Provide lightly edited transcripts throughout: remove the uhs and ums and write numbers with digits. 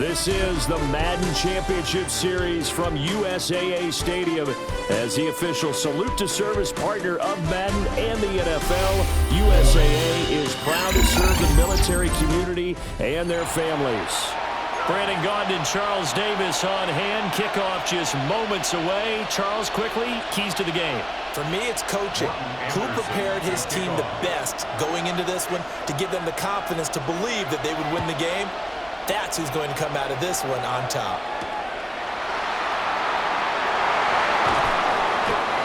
This is the Madden Championship Series from USAA Stadium. As the official salute to service partner of Madden and the NFL, USAA is proud to serve the military community and their families. Brandon Gaudin and Charles Davis on hand. Kickoff just moments away. Charles, quickly, keys to the game. For me, it's coaching. Who prepared his team the best going into this one to give them the confidence to believe that they would win the game? That's who's going to come out of this one on top.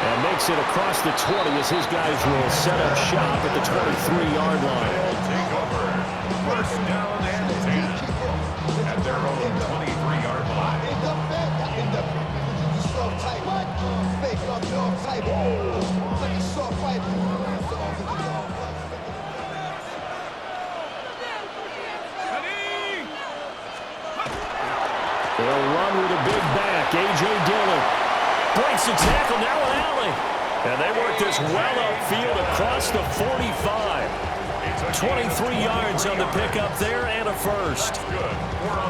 And makes it across the 20 as his guys will set up shop at the 23-yard line. Take over. First down and 10 at their own 23-yard line. They'll run with a big back. A.J. Dillon breaks the tackle, now an alley. And they work this well upfield across the 45. 23 yards on the pickup there and a first.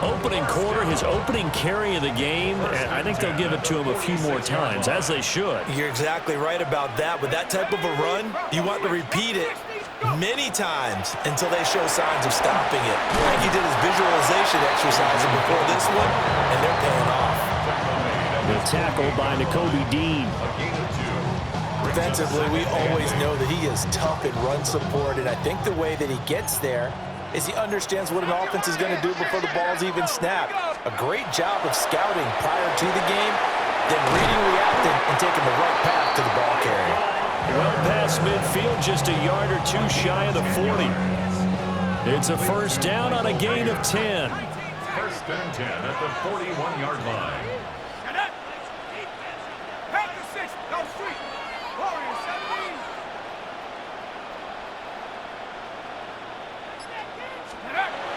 Opening quarter, his opening carry of the game, and I think they'll give it to him a few more times, as they should. You're exactly right about that. With that type of a run, you want to repeat it many times until they show signs of stopping it. I think he did his visualization exercises before this one, and they're paying off. The tackle by Nakobe Dean. Defensively, we always know that he is tough in run support, and I think the way that he gets there is he understands what an offense is going to do before the ball's even snapped. A great job of scouting prior to the game, then reading, reacting, and taking the right path to the ball carrier. Well past midfield, just a yard or two shy of the 40. It's a first down on a gain of 10. First and 10 at the 41-yard line.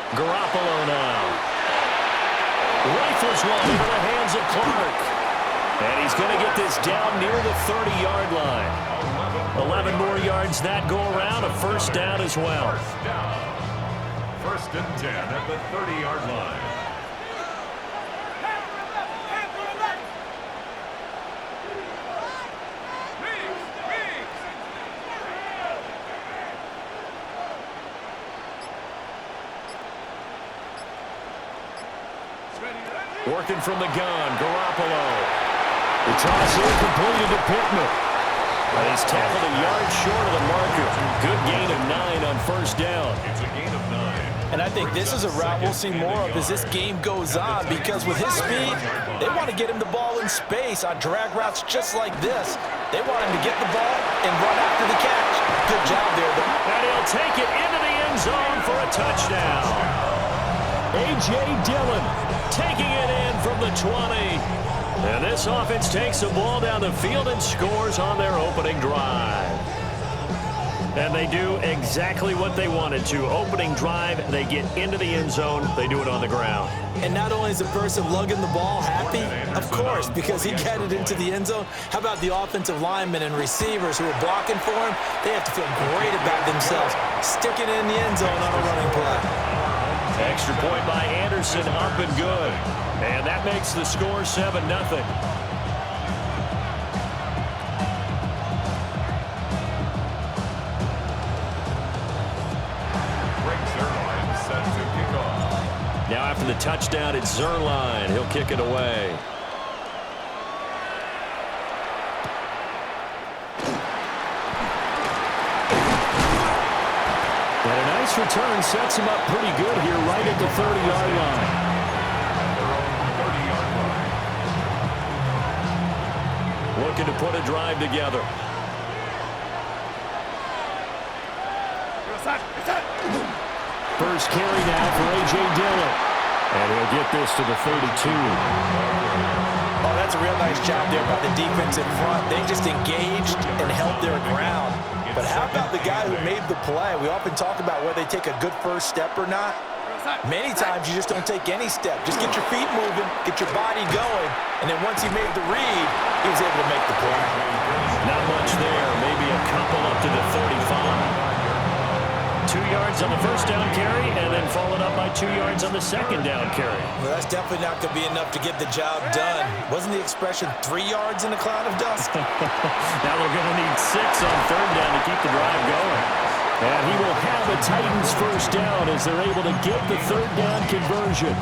Garoppolo now. Rifles one into the hands of Clark. And he's going to get this down near the 30-yard line. 11 more yards that go around, a first down as well. First and 10 at the 30-yard line. Working from the gun, Garoppolo. The toss in completed to Pittman. And he's tackled a yard short of the marker. Good gain of 9 on first down. It's a gain of 9. And I think this is a route we'll see more of as this game goes on, because with his speed, they want to get him the ball in space on drag routes just like this. They want him to get the ball and run after the catch. Good job there, though. And he'll take it into the end zone for a touchdown. A.J. Dillon taking it in from the 20. And this offense takes the ball down the field and scores on their opening drive. And they do exactly what they wanted to. Opening drive, they get into the end zone. They do it on the ground. And not only is the person lugging the ball happy, of course, because he got it into the end zone. How about the offensive linemen and receivers who are blocking for him? They have to feel great about themselves, sticking it in the end zone on a running play. Extra point by Anderson, up and good. And that makes the score 7-0. Set to kick off. Now after the touchdown, it's Zerline. He'll kick it away. And a nice return sets him up pretty good here right at the 30-yard line. Looking to put a drive together. First carry now for A.J. Dillon. And he'll get this to the 32. Oh, that's a real nice job there by the defense in front. They just engaged and held their ground. But how about the guy who made the play? We often talk about whether they take a good first step or not. Many times you just don't take any step. Just get your feet moving, get your body going, and then once he made the read, he was able to make the play. Not much there. Maybe a couple up to the 35. 2 yards on the first down carry and then followed up by 2 yards on the second down carry. Well, that's definitely not going to be enough to get the job done. Wasn't the expression 3 yards in a cloud of dust? Now they're going to need 6 on third down to keep the drive going. And he will have the Titans first down as they're able to get the third down conversion.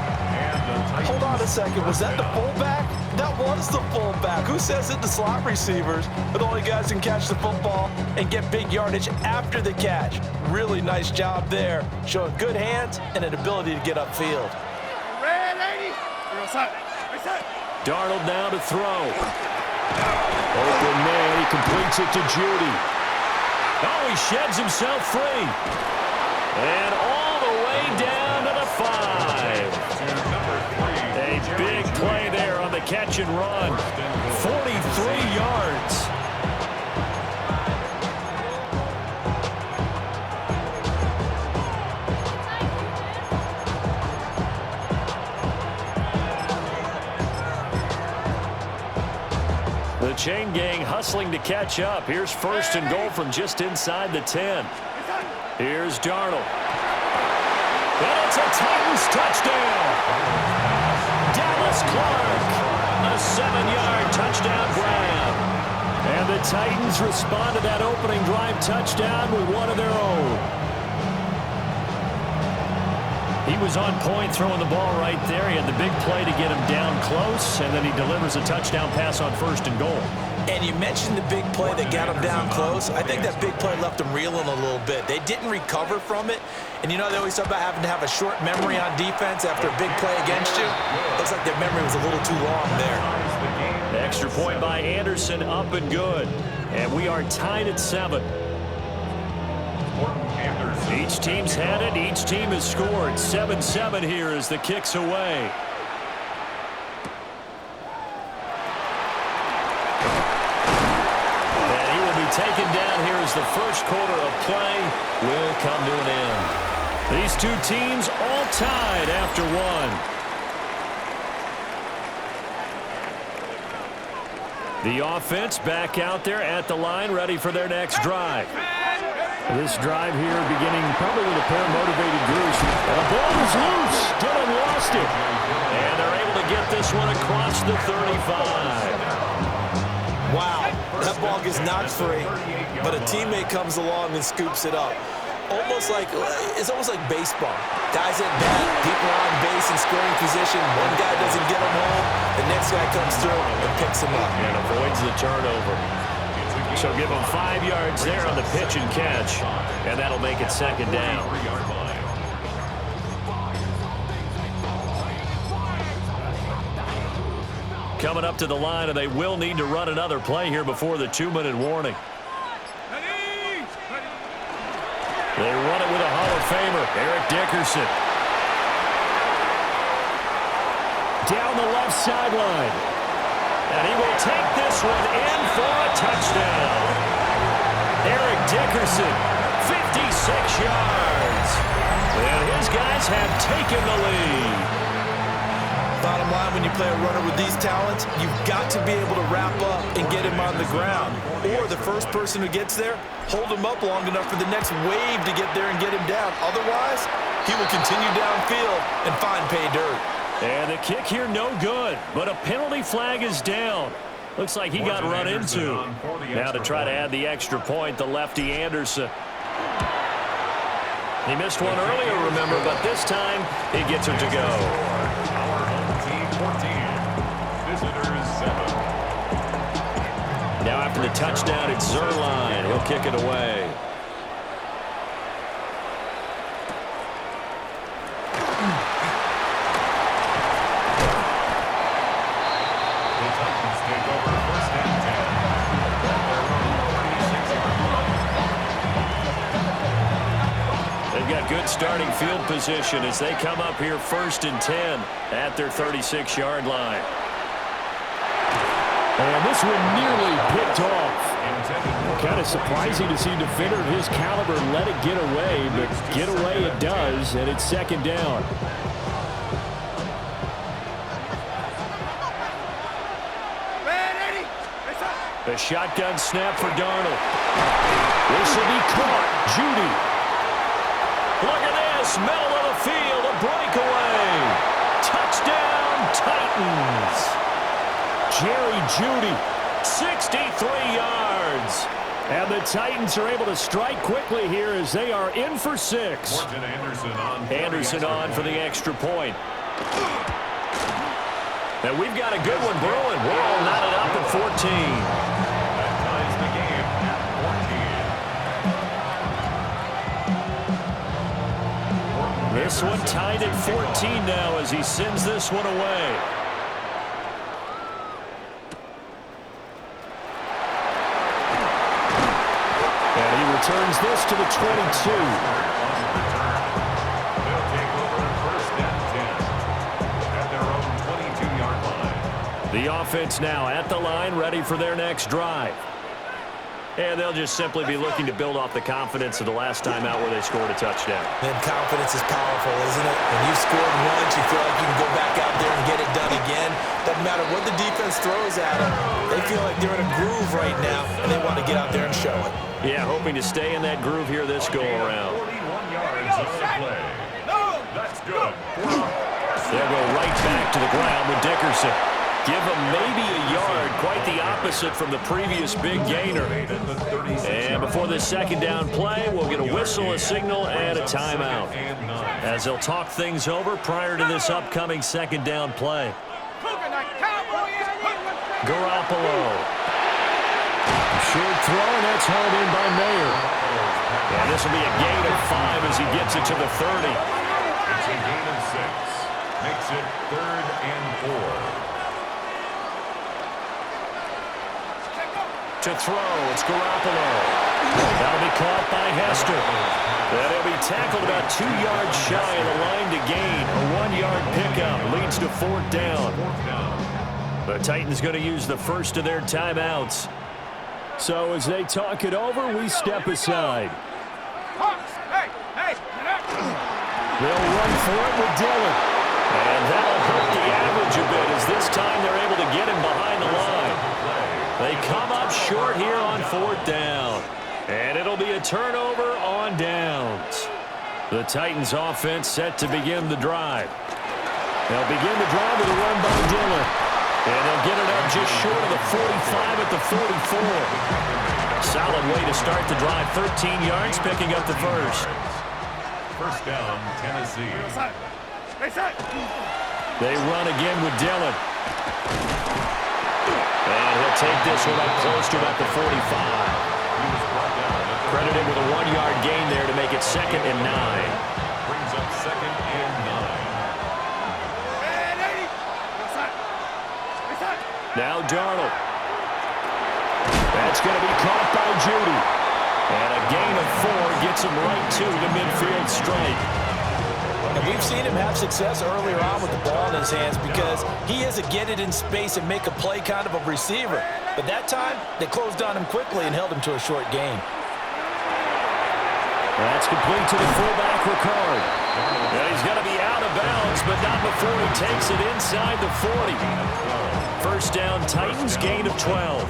Hold on a second. Was that the fullback? That was the fullback. Who says it? The slot receivers are the only guys who can catch the football and get big yardage after the catch. Really nice job there, showing good hands and an ability to get upfield. Darnold now to throw. Open man, he completes it to Judy. Oh, he sheds himself free. And all the way down to the 5. A big play there on the catch and run. 43 yards. The chain gang hustling to catch up. Here's first and goal from just inside the 10. Here's Darnold. And it's a Titans touchdown. Dallas Clark. A 7-yard touchdown grab. And the Titans respond to that opening drive touchdown with one of their own. He was on point throwing the ball right there. He had the big play to get him down close, and then he delivers a touchdown pass on first and goal. And you mentioned the big play that got him down close. I think that big play left him reeling a little bit. They didn't recover from it. And you know they always talk about having to have a short memory on defense after a big play against you. Looks like their memory was a little too long there. Extra point by Anderson, up and good. And we are tied at 7. Each team's had it. Each team has scored. 7-7 here as the kick's away. And he will be taken down here as the first quarter of play will come to an end. These two teams all tied after one. The offense back out there at the line, ready for their next drive. This drive here beginning probably with a pair of motivated groups. And the ball is loose. Dillon lost it. And they're able to get this one across the 35. Wow, that ball gets knocked free, but a teammate comes along and scoops it up. It's almost like baseball. Guys at bat, people on base in scoring position. One guy doesn't get him home. The next guy comes through and picks him up. And avoids the turnover. So give him 5 yards there on the pitch and catch. And that'll make it second down. Coming up to the line, and they will need to run another play here before the 2-minute warning. They run it with a Hall of Famer, Eric Dickerson. Down the left sideline. And he will take this one in for a touchdown. Eric Dickerson, 56 yards. And his guys have taken the lead. Bottom line, when you play a runner with these talents, you've got to be able to wrap up and get him on the ground. Or the first person who gets there, hold him up long enough for the next wave to get there and get him down. Otherwise, he will continue downfield and find pay dirt. And the kick here no good, but a penalty flag is down. Looks like he got run into. Now to try to add the extra point, the lefty Anderson. He missed one earlier, remember, but this time he gets it to go. Our home team 14, visitors 7. Now after the touchdown, it's Zerline. He'll kick it away. Good starting field position as they come up here 1st and 10 at their 36-yard line. And this one nearly picked off. Kind of surprising to see a defender of his caliber let it get away, but get away it does, and it's second down. The shotgun snap for Darnold. This will be caught. Judy. Look at this. Middle of the field. A breakaway. Touchdown, Titans. Jerry Jeudy, 63 yards. And the Titans are able to strike quickly here as they are in for 6. Anderson on for the extra point. And we've got a good one brewing. We're all knotted up at 14. That ties the game at 14. This one tied at 14 now as he sends this one away. And he returns this to the 22. The offense now at the line, ready for their next drive. And they'll just simply be looking to build off the confidence of the last time out where they scored a touchdown. And confidence is powerful, isn't it? When you've scored once, you feel like you can go back out there and get it done again. Doesn't matter what the defense throws at them. They feel like they're in a groove right now, and they want to get out there and show it. Yeah, hoping to stay in that groove here this go-around. 41 yards on the play. That's good. They'll go right back to the ground with Dickerson. Give him maybe a yard, quite the opposite from the previous big gainer. And before this second down play, we'll get a whistle, a signal, and a timeout, as they'll talk things over prior to this upcoming second down play. Garoppolo. Short throw, and that's hauled in by Mayer. And this will be a gain of 5 as he gets it to the 30. It's a gain of 6. Makes it 3rd and 4. To throw, it's Garoppolo. That'll be caught by Hester. And he'll be tackled about 2 yards shy of the line to gain. A 1-yard pickup leads to 4th down. The Titans going to use the first of their timeouts. So as they talk it over, we step aside. They'll run for it with Dillon. And that'll hurt the average a bit as this time they're able to get him behind the line. They come up short here on 4th down. And it'll be a turnover on downs. The Titans offense set to begin the drive. They'll begin the drive with a run by Dillon. And they'll get it up just short of the 45 at the 44. Solid way to start the drive. 13 yards, picking up the first. First down, Tennessee. They run again with Dillon. And he'll take this one up close to about the 45. Credited with a 1-yard gain there to make it 2nd and 9. Brings up 2nd and 9. Now Darnold. That's going to be caught by Jeudy. And a gain of 4 gets him right to the midfield strike. And we've seen him have success earlier on with the ball in his hands because he is a get it in space and make a play kind of a receiver. But that time, they closed on him quickly and held him to a short gain. That's complete to the fullback, Ricard. And he's going to be out of bounds, but not before he takes it inside the 40. First down, Titans, gain of 12.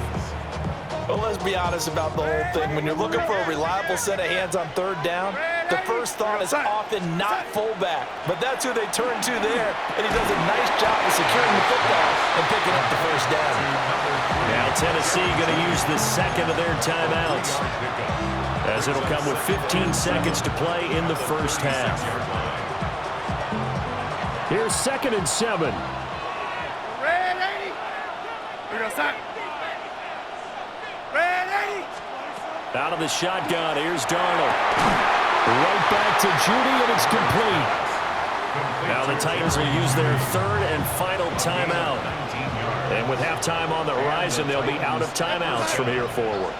Well, let's be honest about the whole thing. When you're looking for a reliable set of hands on 3rd down, the first thought is often not fullback. But that's who they turn to there, and he does a nice job of securing the football and picking up the first down. Now Tennessee going to use the second of their timeouts, as it'll come with 15 seconds to play in the first half. Here's 2nd and 7. Out of the shotgun, here's Darnold. Right back to Jeudy, and it's complete. Now the Titans will use their 3rd and final timeout. And with halftime on the horizon, they'll be out of timeouts from here forward.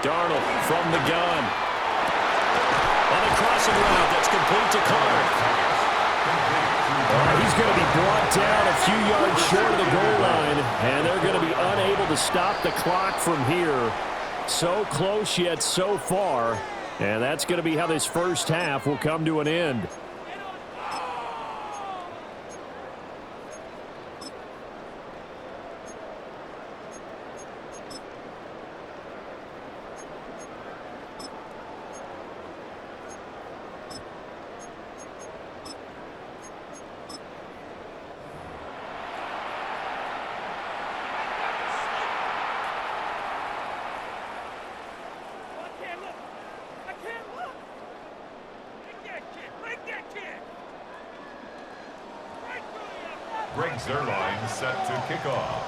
Darnold from the gun. On a crossing route, that's complete to Clark. He's going to be brought down a few yards short of the goal line, and they're going to be unable to stop the clock from here. So close yet so far, and that's going to be how this first half will come to an end. Greg Zerline set to kick off.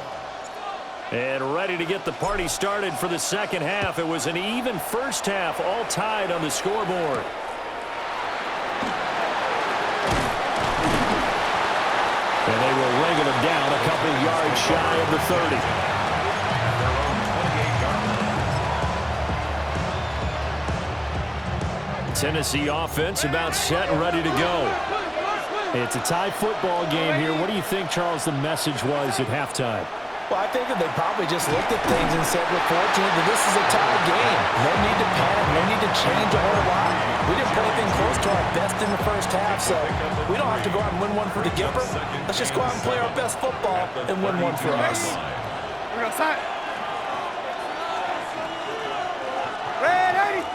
And ready to get the party started for the second half. It was an even first half, all tied on the scoreboard. And they will wrangle him down a couple yards shy of the 30. Tennessee offense about set and ready to go. It's a tie football game here. What do you think, Charles, the message was at halftime? Well, I think that they probably just looked at things and said, we're fortunate that this is a tie game. No need to panic, no need to change a whole lot. We didn't play anything close to our best in the first half, so we don't have to go out and win one for the Gipper. Let's just go out and play our best football and win one for us. We're outside. Ready.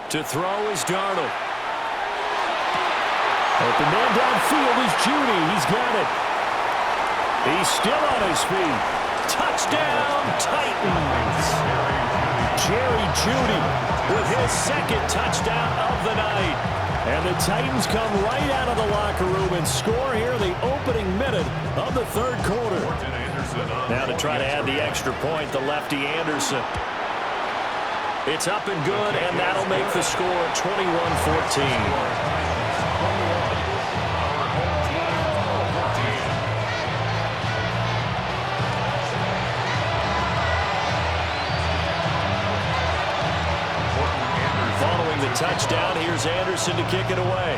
To throw is Darnold. Open man downfield is Judy. He's got it. He's still on his feet. Touchdown, Titans. Jerry Judy with his second touchdown of the night. And the Titans come right out of the locker room and score here in the opening minute of the third quarter. Now to try to add the extra point, the lefty Anderson. It's up and good, and that'll make the score 21-14. The touchdown, here's Anderson to kick it away.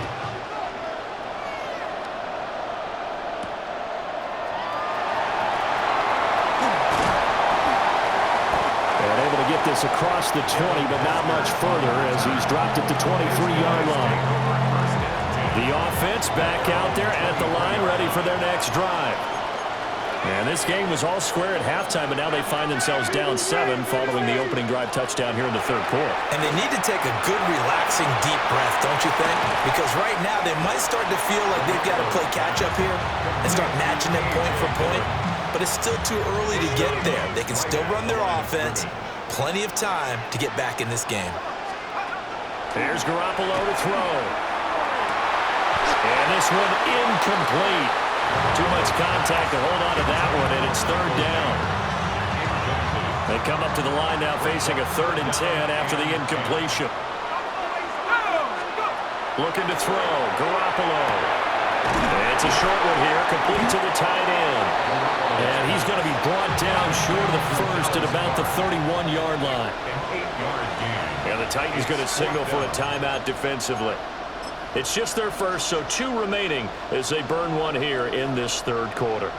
And able to get this across the 20, but not much further as he's dropped at the 23-yard line. The offense back out there at the line, ready for their next drive. And this game was all square at halftime, but now they find themselves down 7 following the opening drive touchdown here in the third quarter. And they need to take a good, relaxing, deep breath, don't you think? Because right now they might start to feel like they've got to play catch-up here and start matching them point for point. But it's still too early to get there. They can still run their offense. Plenty of time to get back in this game. There's Garoppolo to throw. And this one incomplete. Too much contact to hold on to that one, and it's third down. They come up to the line now facing a 3rd and 10 after the incompletion. Looking to throw, Garoppolo. It's a short one here, complete to the tight end. And he's going to be brought down short of the first at about the 31-yard line. And the Titans going to signal for a timeout defensively. It's just their first, so 2 remaining as they burn one here in this third quarter.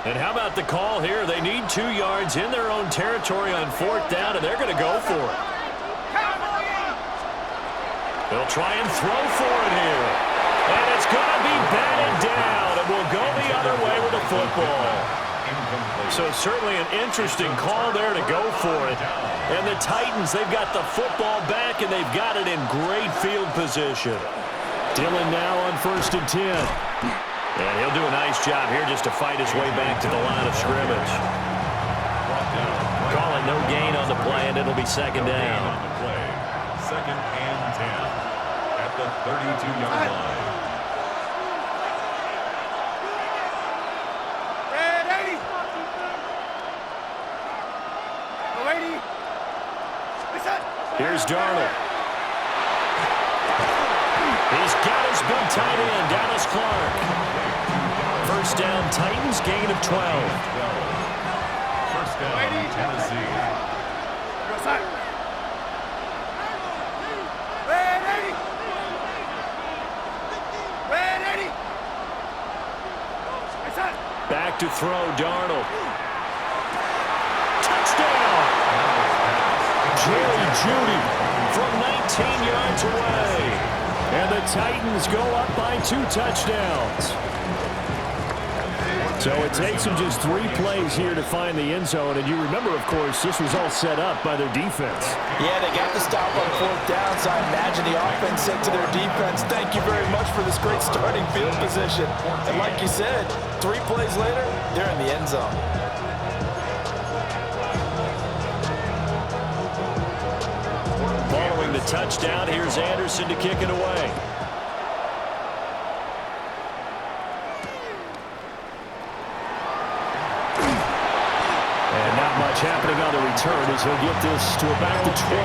And how about the call here? They need 2 yards in their own territory on 4th down, and they're going to go for it. They'll try and throw for it here. And it's going to be batted down, and will go the other way with the football. So certainly an interesting call there to go for it. And the Titans, they've got the football back, and they've got it in great field position. Dillon now on 1st and 10. And he'll do a nice job here just to fight his way back to the line of scrimmage. Call it no gain on the play, and it'll be 2nd down. On the play, 2nd and 10 at the 32-yard line. Here's Darnold. He's got his big tight end, Dallas Clark. 1st down, Titans, gain of 12. 1st down, Tennessee. Back to throw, Darnold. Touchdown! Jerry Judy from 19 yards away. And the Titans go up by 2 touchdowns. So it takes them just 3 plays here to find the end zone. And you remember, of course, this was all set up by their defense. Yeah, they got the stop on 4th down, so I imagine the offense said to their defense, thank you very much for this great starting field position. And like you said, 3 plays later, they're in the end zone. Following the touchdown, here's Anderson to kick it away. Watch happening on the return as he'll get this to about the 23.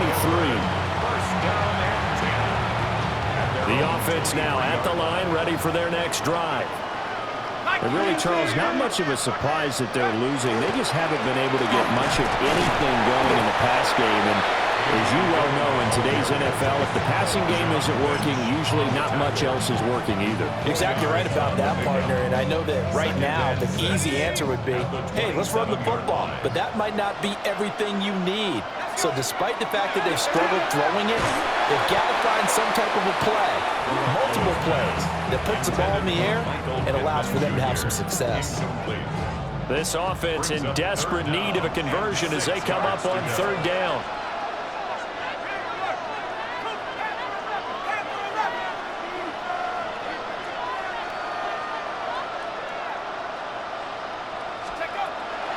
The offense now at the line, ready for their next drive. And really, Charles, not much of a surprise that they're losing. They just haven't been able to get much of anything going in the pass game. And as you well know, in today's NFL, if the passing game isn't working, usually not much else is working either. Exactly right about that, partner. And I know that right now the easy answer would be, hey, let's run the football. But that might not be everything you need. So despite the fact that they've struggled throwing it, they've got to find some type of a play, multiple plays, that puts the ball in the air and allows for them to have some success. This offense in desperate need of a conversion as they come up on third down.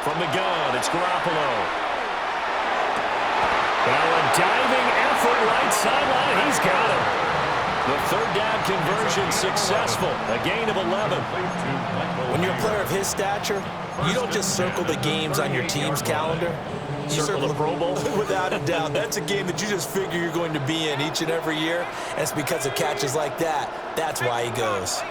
From the gun, it's Garoppolo. Well, a diving effort right sideline. He's got it. The third down conversion successful. A gain of 11. When you're a player of his stature, you don't just circle the games on your team's calendar. You circle the Pro Bowl? Without a doubt. That's a game that you just figure you're going to be in each and every year. And it's because of catches like that. That's why he goes.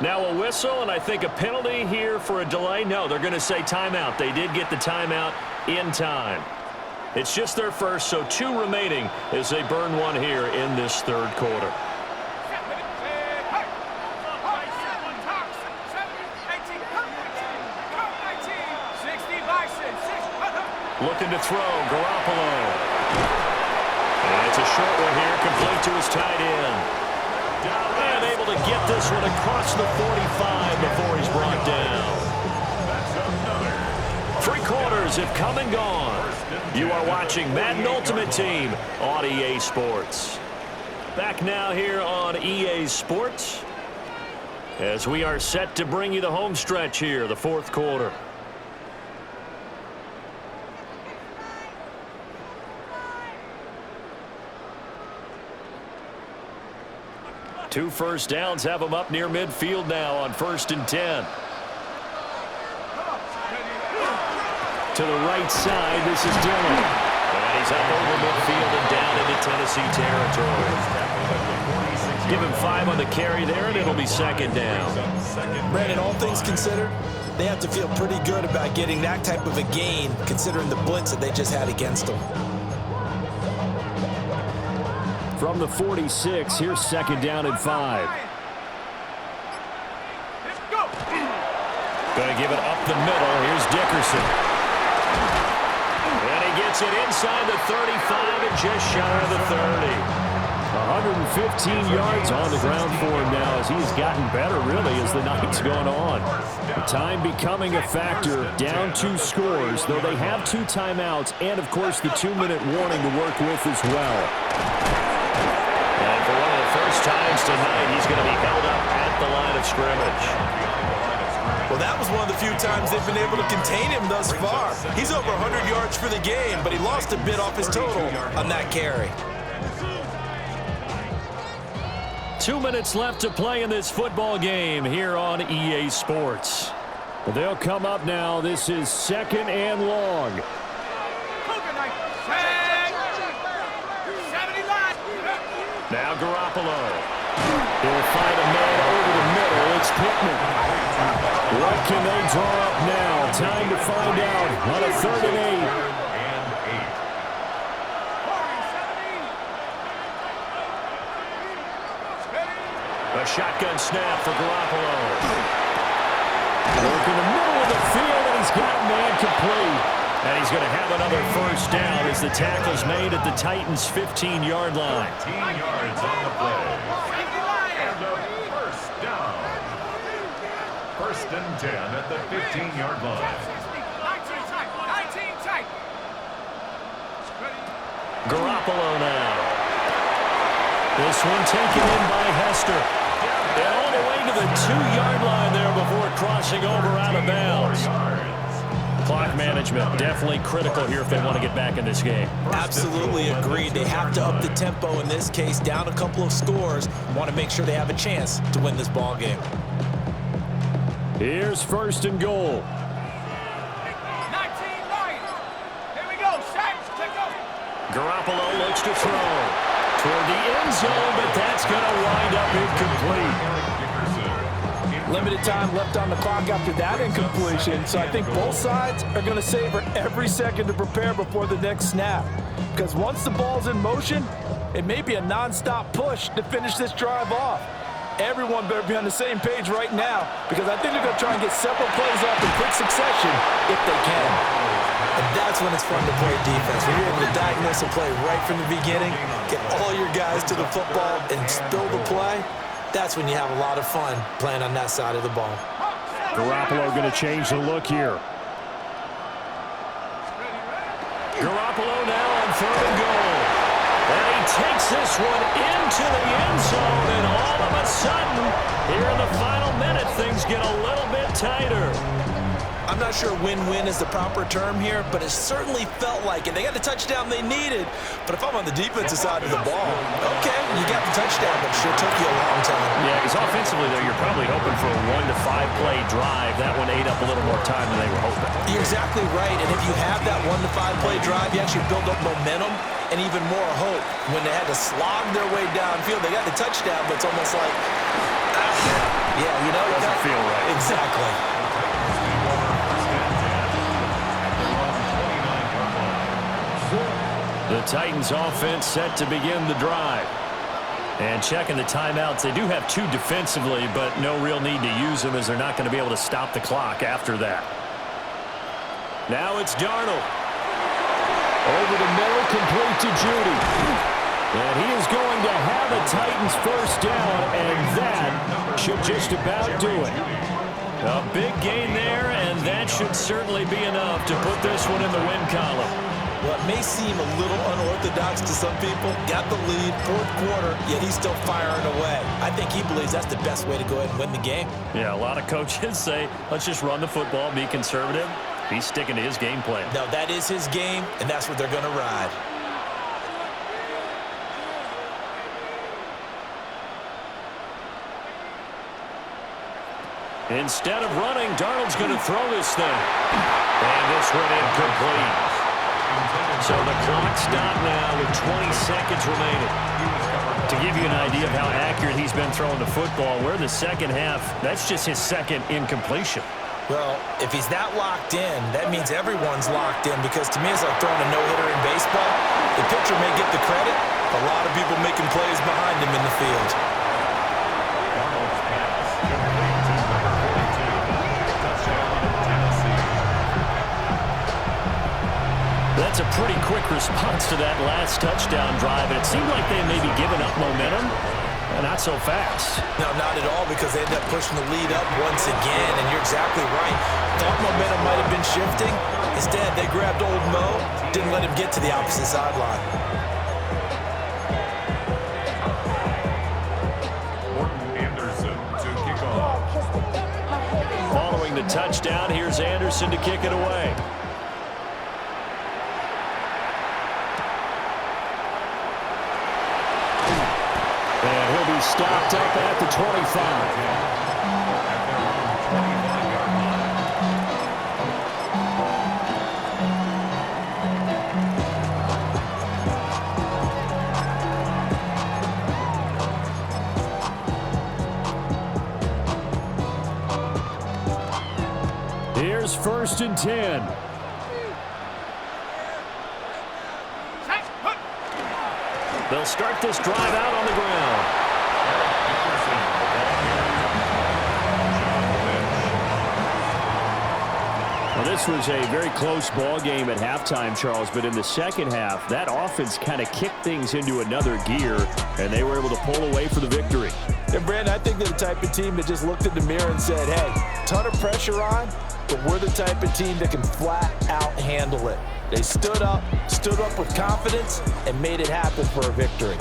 Now a whistle, and I think a penalty here for a delay. No, they're going to say timeout. They did get the timeout in time. It's just their first, so 2 remaining as they burn one here in this third quarter. Looking to throw, Garoppolo. And it's a short one here, complete to his tight end. And able to get this one across the 45 before he's brought down. 3 quarters have come and gone. You are watching Madden Ultimate Team on EA Sports. Back now here on EA Sports as we are set to bring you the home stretch here, the fourth quarter. Two first downs have them up near midfield now on 1st and 10. To the right side, this is Dillon. And he's up over midfield and down into Tennessee territory. Give him 5 on the carry there, and it'll be 2nd down. Brandon, all things considered, they have to feel pretty good about getting that type of a gain, considering the blitz that they just had against them. From the 46, here's 2nd down and 5. Going to give it up the middle. Here's Dickerson. And he gets it inside the 35 and just shy of the 30. 115 yards on the ground for him now as he's gotten better, really, as the night's gone on. The time becoming a factor, down 2 scores, though they have 2 timeouts and, of course, the 2-minute warning to work with as well. And for one of the first times tonight, he's going to be held up at the line of scrimmage. Well, that was one of the few times they've been able to contain him thus far. He's over 100 yards for the game, but he lost a bit off his total on that carry. 2 minutes left to play in this football game here on EA Sports. They'll come up now. This is 2nd and long. Now Garoppolo. He'll find a man over the middle. It's Pittman. What can they draw up now? Time to find out on a 3rd and 8. A shotgun snap for Garoppolo. Work in the middle of the field, and he's got man complete. And he's going to have another first down as the tackle's made at the Titans' 15-yard line. 15 yards on the play. And a first down. 1st and 10 at the 15-yard line. Garoppolo now. This one taken in by Hester. And all the way to the 2-yard line there before crossing over out of bounds. Clock clock management, definitely critical here if they want to get back in this game. Absolutely agreed. They have to up the tempo in this case, down a couple of scores. Want to make sure they have a chance to win this ball game. Here's first and goal. 19 Lions. Here we go. Garoppolo looks to throw toward the end zone, but that's going to wind up incomplete. Limited time left on the clock after that incompletion, so I think both sides are going to savor every second to prepare before the next snap. Because once the ball's in motion, it may be a non-stop push to finish this drive off. Everyone better be on the same page right now, because I think they're going to try and get several plays off in quick succession if they can. And that's when it's fun to play defense. When you're able to diagnose a play right from the beginning, get all your guys to the football and spill the play, that's when you have a lot of fun playing on that side of the ball. Garoppolo going to change the look here. Garoppolo now on third and goal. And he takes this one into the end zone, and all of a sudden, here in the final minute, things get a little bit tighter. I'm not sure win-win is the proper term here, but it certainly felt like it. They got the touchdown they needed, but if I'm on the defensive side of the ball, okay, you got the touchdown, but it sure took you a long time. Yeah, because offensively, though, you're probably hoping for a 1 to 5 play drive. That one ate up a little more time than they were hoping. You're exactly right, and if you have that 1 to 5 play drive, you actually build up momentum and even more hope. When they had to slog their way downfield, they got the touchdown, but it's almost like, yeah, you know, it doesn't feel right. Exactly. The Titans offense set to begin the drive. And checking the timeouts, they do have 2 defensively, but no real need to use them as they're not going to be able to stop the clock after that. Now it's Darnold. Over the middle, complete to Judy. And he is going to have a Titans first down, and that should just about do it. A big gain there, and that should certainly be enough to put this one in the win column. Well, it may seem a little unorthodox to some people. Got the lead, fourth quarter, yet he's still firing away. I think he believes that's the best way to go ahead and win the game. Yeah, a lot of coaches say, let's just run the football, be conservative. He's sticking to his game plan. No, that is his game, and that's what they're going to ride. Instead of running, Darnold's going to throw this thing. And this one incomplete. So the clock stopped now with 20 seconds remaining. To give you an idea of how accurate he's been throwing the football, we're in the second half. That's just his second incompletion. Well, if he's that locked in, that means everyone's locked in, because to me it's like throwing a no-hitter in baseball. The pitcher may get the credit, a lot of people making plays behind him in the field. That's a pretty quick response to that last touchdown drive, and it seemed like they may be giving up momentum. Not so fast. No, not at all, because they end up pushing the lead up once again, and you're exactly right. Thought momentum might have been shifting. Instead, they grabbed old Mo, didn't let him get to the opposite sideline. Following the touchdown, here's Anderson to kick it away. And he'll be stopped up at the 25. Here's first and 10. They'll start this drive out on the ground. Well, this was a very close ball game at halftime, Charles, but in the second half, that offense kind of kicked things into another gear, and they were able to pull away for the victory. And, Brandon, I think they're the type of team that just looked in the mirror and said, hey, ton of pressure on, but we're the type of team that can flat out handle it. They stood up with confidence, and made it happen for a victory.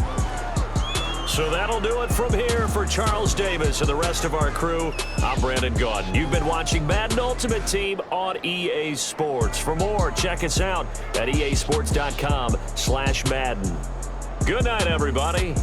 So that'll do it from here for Charles Davis and the rest of our crew. I'm Brandon Gaudin. You've been watching Madden Ultimate Team on EA Sports. For more, check us out at easports.com/Madden. Good night, everybody.